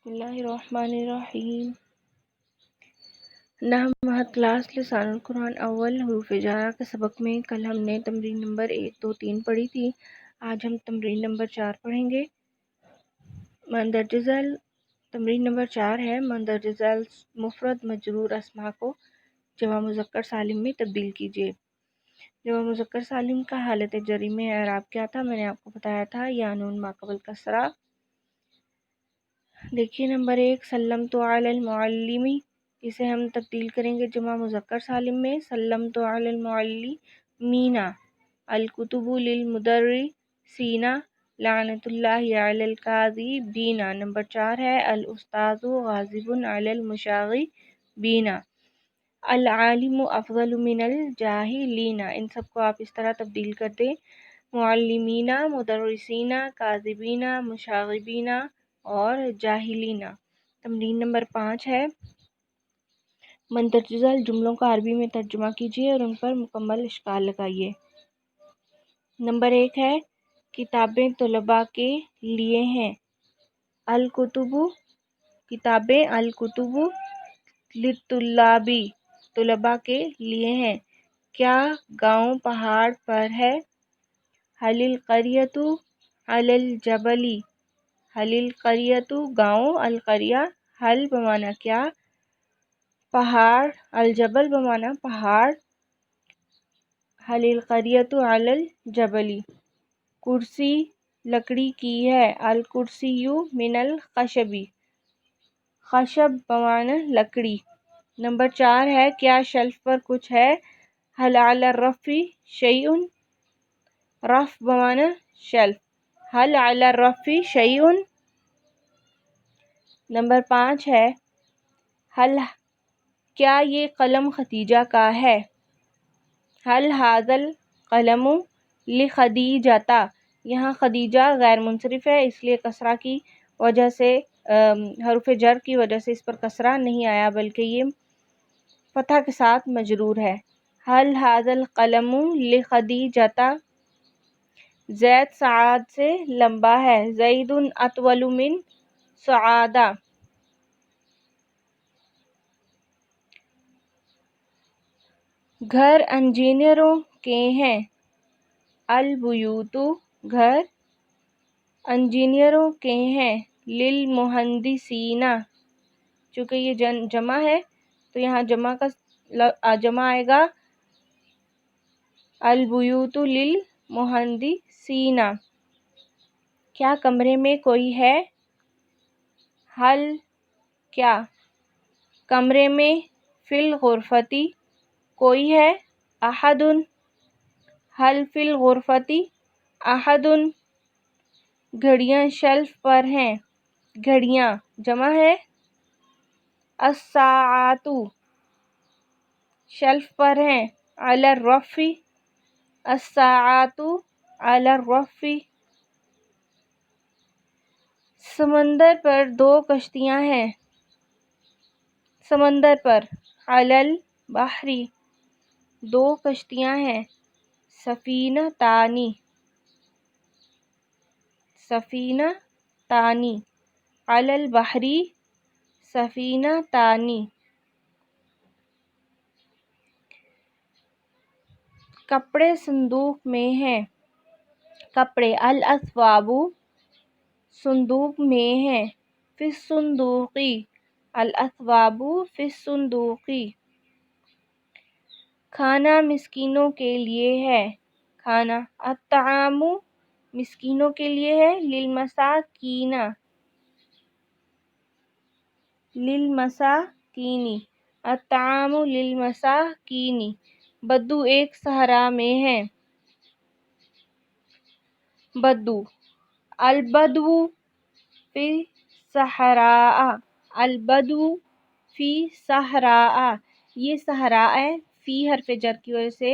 بسم اللہ الرحمن الرحیم۔ نحو کلاس لسان القرآن اول حروف جارہ کے سبق میں کل ہم نے تمرین نمبر 1 2 3 پڑھی تھی۔ آج ہم تمرین نمبر 4 پڑھیں گے۔ مندرجہ ذیل تمرین نمبر 4 ہے مندرجہ ذیل مفرد مجرور اسماء کو جمع مذکر سالم میں تبدیل کیجیے۔ جمع مذکر سالم کا حالت جری میں اعراب کیا تھا؟ میں نے آپ کو بتایا تھا یا نون ما قبل کسرہ۔ دیکھیے نمبر 1 سلمت علی المعلمی، اسے ہم تبدیل کریں گے جمع مذکر سالم میں۔ سلمت علی المعلمین، الکتب للمدرسین، لعنت اللہ علی الکاذبین۔ نمبر 4 ہے الاستاذ غاضب علی المشاغبین، العالم افضل من الجاہلین۔ ان سب کو آپ اس طرح تبدیل کر دیں، معلمین، مدرسین، کاذبین، مشاغبین اور جاہلین۔ تمرین نمبر 5 ہے مندرجہ ذیل جملوں کا عربی میں ترجمہ کیجیے اور ان پر مکمل اشکال لگائیے۔ نمبر 1 ہے کتابیں طلباء کے لیے ہیں، الکتب کتابیں، الکتب للطلاب طلباء کے لیے ہیں۔ کیا گاؤں پہاڑ پر ہے؟ هل القریۃ علی الجبل، هل القریۃ گاؤں، القریہ حل بمعنی کیا، پہاڑ، الجبل بمعنی پہاڑ، هل القریۃ علی الجبل۔ کرسی لکڑی کی ہے، الکرسی من الخشب، خشب بمعنی لکڑی۔ نمبر 4 ہے کیا شیلف پر کچھ ہے؟ هل علی الرف شیء، رف بمعنی شیلف، هل علی الرف شیء۔ نمبر 5 ہے کیا یہ قلم خدیجہ کا ہے؟ هل هذا القلم لخدیجۃ، یہاں خدیجہ غیر منصرف ہے اس لیے کسرہ کی وجہ سے حرف جر کی وجہ سے اس پر کسرہ نہیں آیا بلکہ یہ فتح کے ساتھ مجرور ہے۔ هل هذا القلم لخدیجۃ، زید سعاد سے لمبا ہے، زید اطول من سعاد۔ گھر انجینئروں کے ہیں، البیوت گھر انجینئروں کے ہیں، للمہندسین، چونکہ یہ جمع ہے تو یہاں جمع آئے گا البیوت للمہندسین۔ کیا کمرے میں کوئی ہے؟ حل کیا کمرے میں، فی الغرفۃ کوئی ہے، احد، حل فی الغرفۃ احد۔ گھڑیاں شیلف پر ہیں، گھڑیاں جمع ہے، الساعات شیلف پر ہیں، علی الرف، الساعات علی الرف۔ سمندر پر 2 کشتیاں ہیں، سمندر پر، علی البحر 2 کشتیاں ہیں، سفینتان، سفینتان، علی البحر سفینتان۔ کپڑے صندوق میں ہیں، کپڑے، الاثواب صندوق میں ہیں، فی الصندوق، الاثواب فی الصندوق۔ کھانا مسکینوں کے لیے ہے، کھانا، الطعام مسکینوں کے لیے ہے، للمساکین، للمساکین، الطعام للمساکین۔ بدو ایک صحرا میں ہے، بدو، البدو فی صحراء، البدو فی صحراء۔ یہ صحراء فی حرف جر کی وجہ سے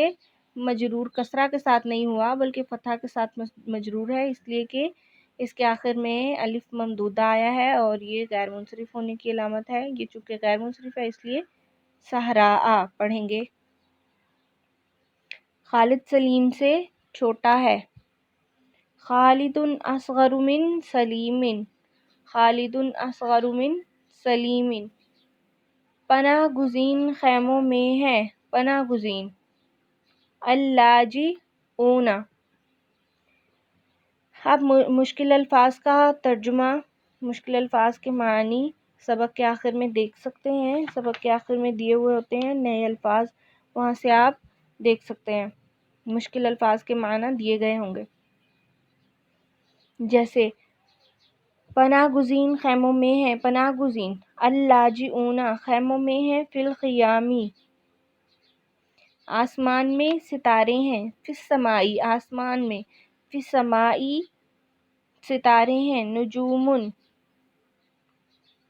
مجرور کسرہ کے ساتھ نہیں ہوا بلکہ فتح کے ساتھ مجرور ہے، اس لیے کہ اس کے آخر میں الف ممدودہ آیا ہے اور یہ غیر منصرف ہونے کی علامت ہے، یہ چونکہ غیر منصرف ہے اس لیے صحراء پڑھیں گے۔ خالد سلیم سے چھوٹا ہے، خالد اصغر من سلیم، خالد اصغر من سلیم، پناہ گزین خیموں میں ہے، پناہ گزین، اللاجئون۔ اب مشکل الفاظ کا ترجمہ، مشکل الفاظ کے معنی سبق کے آخر میں دیکھ سکتے ہیں، سبق کے آخر میں دیے ہوئے ہوتے ہیں نئے الفاظ، وہاں سے آپ دیکھ سکتے ہیں، مشکل الفاظ کے معنی دیے گئے ہوں گے، جیسے پناہ گزین خیموں میں ہے، پناہ گزین، اللاجئون خیموں میں ہے، فی الخیام آسمان میں ستارے ہیں، فی السمائی آسمان میں، فی السمائی ستارے ہیں، نجوم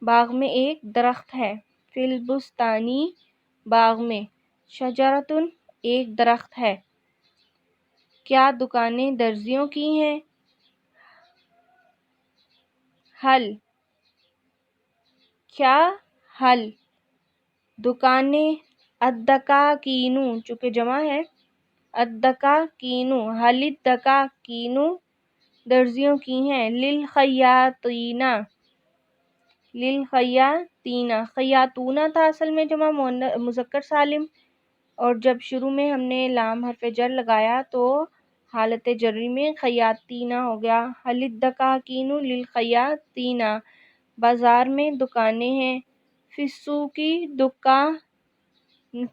باغ میں ایک درخت ہے، فی البستانی باغ میں، شجرۃ ایک درخت ہے، کیا دکانیں درزیوں کی ہیں، حل کیا، حل دکانیں، الدکاکین چونکہ جمع ہے، الدکاکین حل الدکاکین درزیوں کی ہیں، للخیاطین للخیاطین خیاطون تھا اصل میں جمع مذکر سالم، اور جب شروع میں ہم نے لام حرف جر لگایا تو حالت جری میں خیاطین ہو گیا، حل الدکاکین للخیاطین بازار میں دکانیں ہیں، فی السوق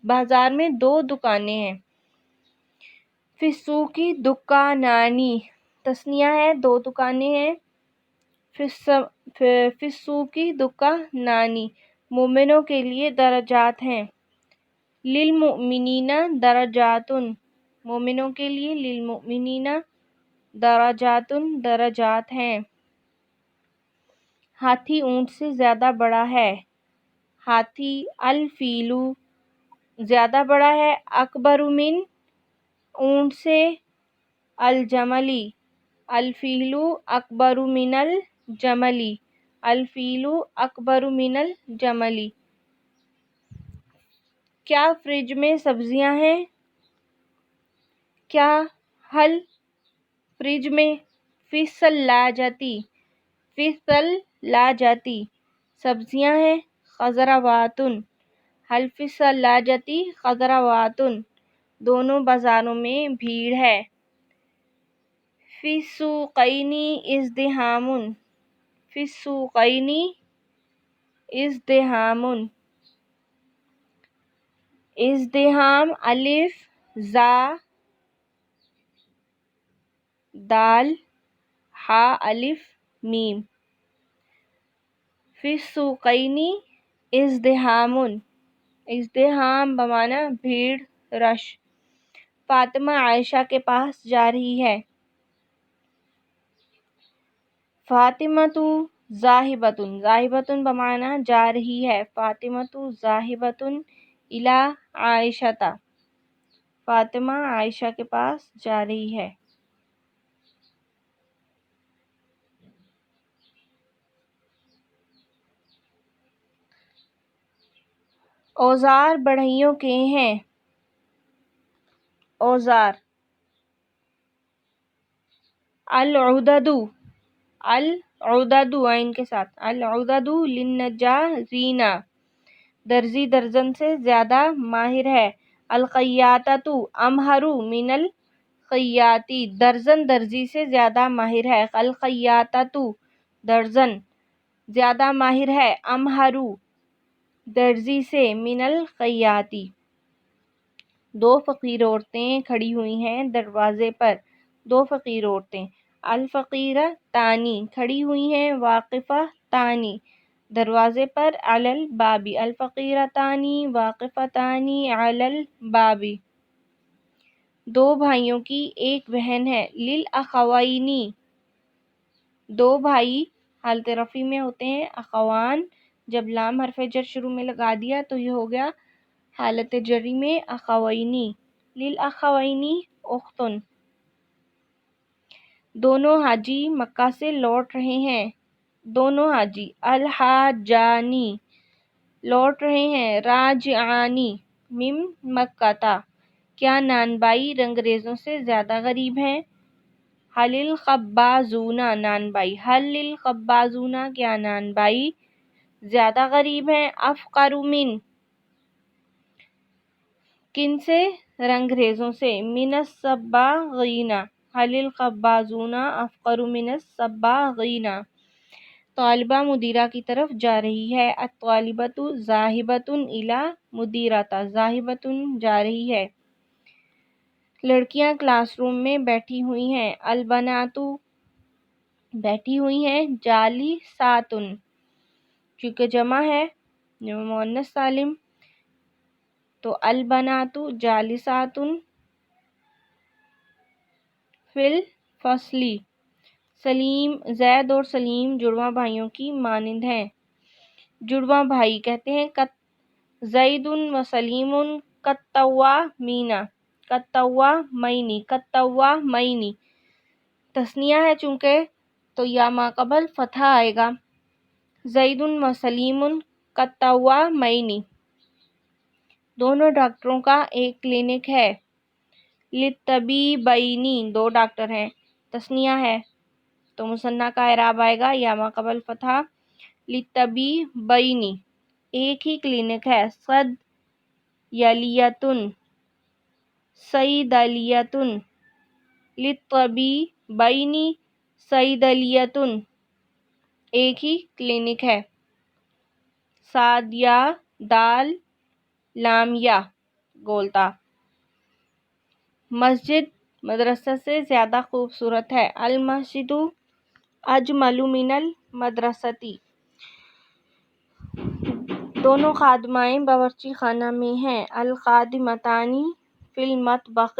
بازار میں دو دکانیں ہیں، فی السوق دکانانی تثنیہ ہے، دو دکانیں ہیں، فی السوق دکانانی مومنوں کے لیے درجات ہیں، للمؤمنین درجات مومنوں کے لیے، للمؤمنین درجات درجات ہیں، ہاتھی اونٹ سے زیادہ بڑا ہے، ہاتھی، الفیل زیادہ بڑا ہے، اکبر من اونٹ سے، الجملی الفیل اکبر من الجملی الفیل اکبر من الجملی، کیا فریج میں سبزیاں ہیں، کیا، حل فریج میں، فی الثلاجۃ فی الثلاجۃ سبزیاں ہیں، خضروات حل فی الثلاجۃ خضروات دونوں بازاروں میں بھیڑ ہے، فی السوقین ازدحام فی السوقین ازدحام ازدحام الف زا دال ہا الف میم، فی السوقین ازدحام ازدحام بمعنی بھیڑ، رش، فاطمہ عائشہ کے پاس جا رہی ہے، فاطمۃ ذاہبۃ ذاہبۃ بمعنی جا رہی ہے، فاطمۃ ذاہبۃ الی عائشۃ فاطمہ عائشہ کے پاس جا رہی ہے، اوزار بڑھئیوں کے ہیں، اوزار، العدد العدد عین کے ساتھ، العدد للنجارین درزی درزن سے زیادہ ماہر ہے، الخیاطۃ امہر من الخیاط درزن درزی سے زیادہ ماہر ہے، الخیاطۃ درزن زیادہ ماہر ہے، امہر درزی سے، من الخیاط دو فقیر عورتیں کھڑی ہوئی ہیں دروازے پر، دو فقیر عورتیں، الفقیرتان کھڑی ہوئی ہیں، واقفتان دروازے پر، علی الباب الفقیرتان واقفتان علی الباب دو بھائیوں کی ایک بہن ہے، للاخوین دو بھائی حالت رفع میں ہوتے ہیں، اخوان جب لام حرف جر شروع میں لگا دیا تو یہ ہو گیا حالت جری میں اخوینی، للاخوین اختن دونوں حاجی مکہ سے لوٹ رہے ہیں، دونوں حاجی، الحاجانی لوٹ رہے ہیں، راجعانی من مکہ کیا نان بائی رنگریزوں سے زیادہ غریب ہیں، حل الخبازون نان بائی، حل الخبازون کیا نان بائی زیادہ غریب ہیں، افقر من کن سے، رنگریزوں سے، من السباغین، حل الخبازون افقر من السباغین۔ طالبہ مدیرہ کی طرف جا رہی ہے، الطالبۃ ذاہبۃ الی مدیرۃ، ذاہبۃ جا رہی ہے۔ لڑکیاں کلاس روم میں بیٹھی ہوئی ہیں، البنات بیٹھی ہوئی ہیں، جالسات چونکہ جمع ہے مؤنث سالم تو البنات جالسات فی الفصل۔ سلیم، زید اور سلیم جڑواں بھائیوں کی مانند ہیں۔ جڑواں بھائی کہتے ہیں زید و سلیم کالتوامین، کالتوامین، کالتوامین۔ تثنیہ ہے چونکہ تو یا ما قبل فتحہ آئے گا، زید و سلیم کالتوامین۔ دونوں ڈاکٹروں کا ایک کلینک ہے، للطبیبین، دو ڈاکٹر ہیں، تثنیہ ہے تو مثنیٰ کا اعراب آئے گا یا ما قبل فتحہ، للطبیبین، ایک ہی کلینک ہے، صیدلیۃ، صیدلیۃ، للطبیبین صیدلیۃ، ایک ہی کلینک ہے۔ صاد یا دال لام یا گولتا، مسجد مدرسہ سے زیادہ خوبصورت ہے، المسجد اجمل من المدرسۃ۔ دونوں خادمائیں باورچی خانہ میں ہیں، الخادمتان فی المطبخ۔